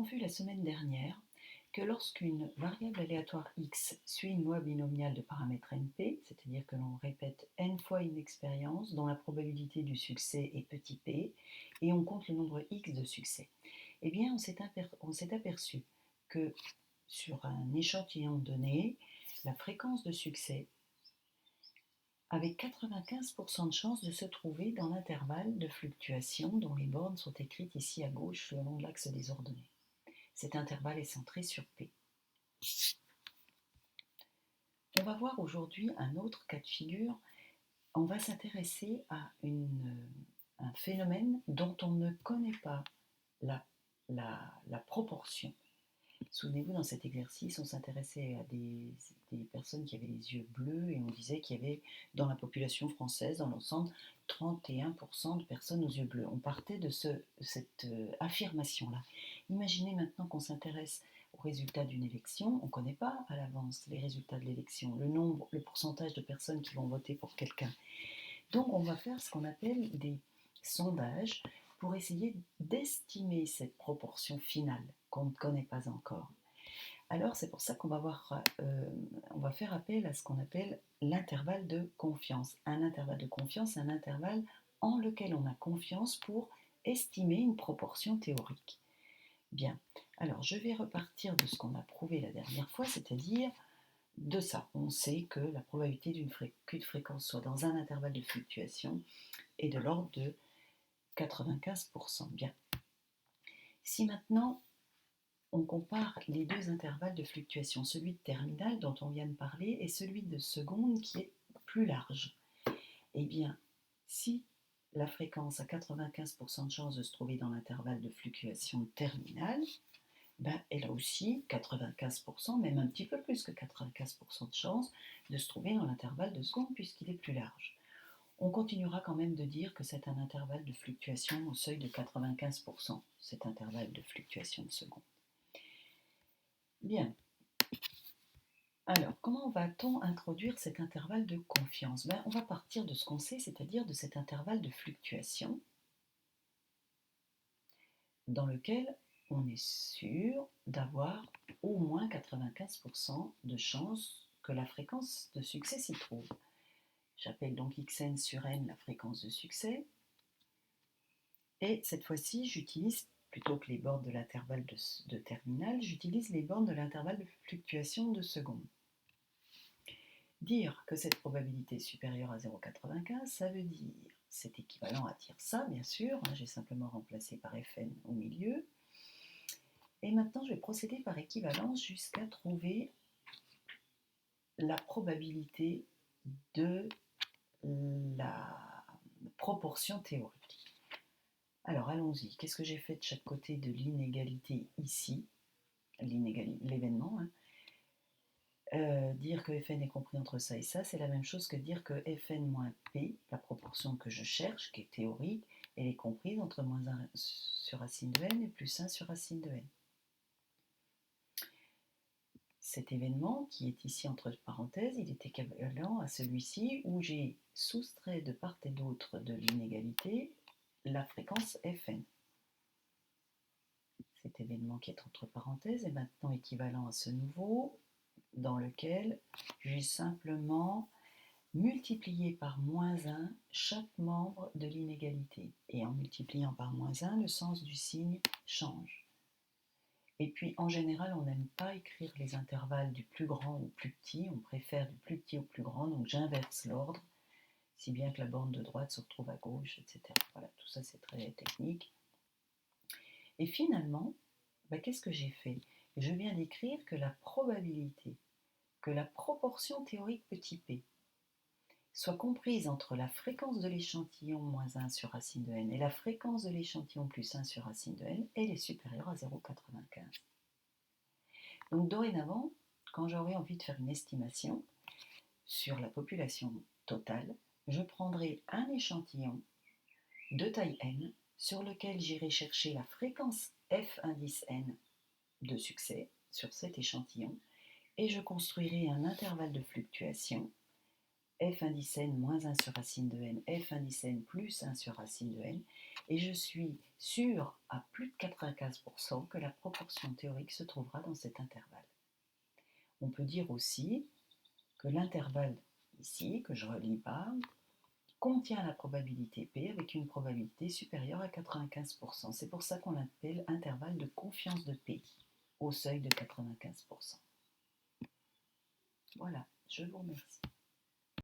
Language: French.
vu la semaine dernière que lorsqu'une variable aléatoire x suit une loi binomiale de paramètres np, c'est-à-dire que l'on répète n fois une expérience dont la probabilité du succès est petit p, et on compte le nombre x de succès, eh bien on s'est aperçu que sur un échantillon donné, la fréquence de succès avait 95% de chances de se trouver dans l'intervalle de fluctuation dont les bornes sont écrites ici à gauche le long de l'axe des ordonnées. Cet intervalle est centré sur P. On va voir aujourd'hui un autre cas de figure. On va s'intéresser à un phénomène dont on ne connaît pas la proportion. Souvenez-vous, dans cet exercice, on s'intéressait à des personnes qui avaient les yeux bleus et on disait qu'il y avait dans la population française, dans l'ensemble, 31% de personnes aux yeux bleus. On partait de cette affirmation-là. Imaginez maintenant qu'on s'intéresse aux résultats d'une élection. On ne connaît pas à l'avance les résultats de l'élection, le pourcentage de personnes qui vont voter pour quelqu'un. Donc on va faire ce qu'on appelle des sondages pour essayer d'estimer cette proportion finale qu'on ne connaît pas encore. Alors c'est pour ça qu'on va faire appel à ce qu'on appelle l'intervalle de confiance. Un intervalle de confiance, un intervalle en lequel on a confiance pour estimer une proportion théorique. Bien, alors je vais repartir de ce qu'on a prouvé la dernière fois, c'est-à-dire de ça. On sait que la probabilité qu'une fréquence soit dans un intervalle de fluctuation est de l'ordre de 95%. Bien. Si maintenant on compare les deux intervalles de fluctuation, celui de terminale dont on vient de parler et celui de seconde qui est plus large, eh bien, si la fréquence a 95% de chance de se trouver dans l'intervalle de fluctuation terminale, elle a aussi 95%, même un petit peu plus que 95% de chance de se trouver dans l'intervalle de seconde puisqu'il est plus large. On continuera quand même de dire que c'est un intervalle de fluctuation au seuil de 95%, cet intervalle de fluctuation de seconde. Bien. Alors, comment va-t-on introduire cet intervalle de confiance ? On va partir de ce qu'on sait, c'est-à-dire de cet intervalle de fluctuation dans lequel on est sûr d'avoir au moins 95% de chances que la fréquence de succès s'y trouve. J'appelle donc xn sur n la fréquence de succès. Et cette fois-ci, j'utilise, plutôt que les bornes de l'intervalle de terminale, j'utilise les bornes de l'intervalle de fluctuation de seconde. Dire que cette probabilité est supérieure à 0,95, ça veut dire, c'est équivalent à dire ça, bien sûr, j'ai simplement remplacé par Fn au milieu. Et maintenant, je vais procéder par équivalence jusqu'à trouver la probabilité de la proportion théorique. Alors, allons-y. Qu'est-ce que j'ai fait de chaque côté de l'inégalité ici, l'événement, dire que Fn est compris entre ça et ça, c'est la même chose que dire que Fn moins P, la proportion que je cherche, qui est théorique, elle est comprise entre moins 1 sur racine de n et plus 1 sur racine de n. Cet événement, qui est ici entre parenthèses, il est équivalent à celui-ci où j'ai soustrait de part et d'autre de l'inégalité la fréquence Fn. Cet événement qui est entre parenthèses est maintenant équivalent à ce nouveau, dans lequel j'ai simplement multiplié par moins 1 chaque membre de l'inégalité. Et en multipliant par moins 1, le sens du signe change. Et puis, en général, on n'aime pas écrire les intervalles du plus grand au plus petit, on préfère du plus petit au plus grand, donc j'inverse l'ordre, si bien que la borne de droite se retrouve à gauche, etc. Voilà, tout ça c'est très technique. Et finalement, qu'est-ce que j'ai fait ? Je viens d'écrire que la probabilité que la proportion théorique petit p soit comprise entre la fréquence de l'échantillon moins 1 sur racine de n et la fréquence de l'échantillon plus 1 sur racine de n, elle est supérieure à 0,95. Donc dorénavant, quand j'aurai envie de faire une estimation sur la population totale, je prendrai un échantillon de taille n sur lequel j'irai chercher la fréquence f indice n de succès sur cet échantillon et je construirai un intervalle de fluctuation f indice n moins 1 sur racine de n, f indice n plus 1 sur racine de n, et je suis sûr à plus de 95% que la proportion théorique se trouvera dans cet intervalle. On peut dire aussi que l'intervalle ici, que je relis bas, contient la probabilité P avec une probabilité supérieure à 95%. C'est pour ça qu'on l'appelle intervalle de confiance de P, au seuil de 95%. Voilà, je vous remercie.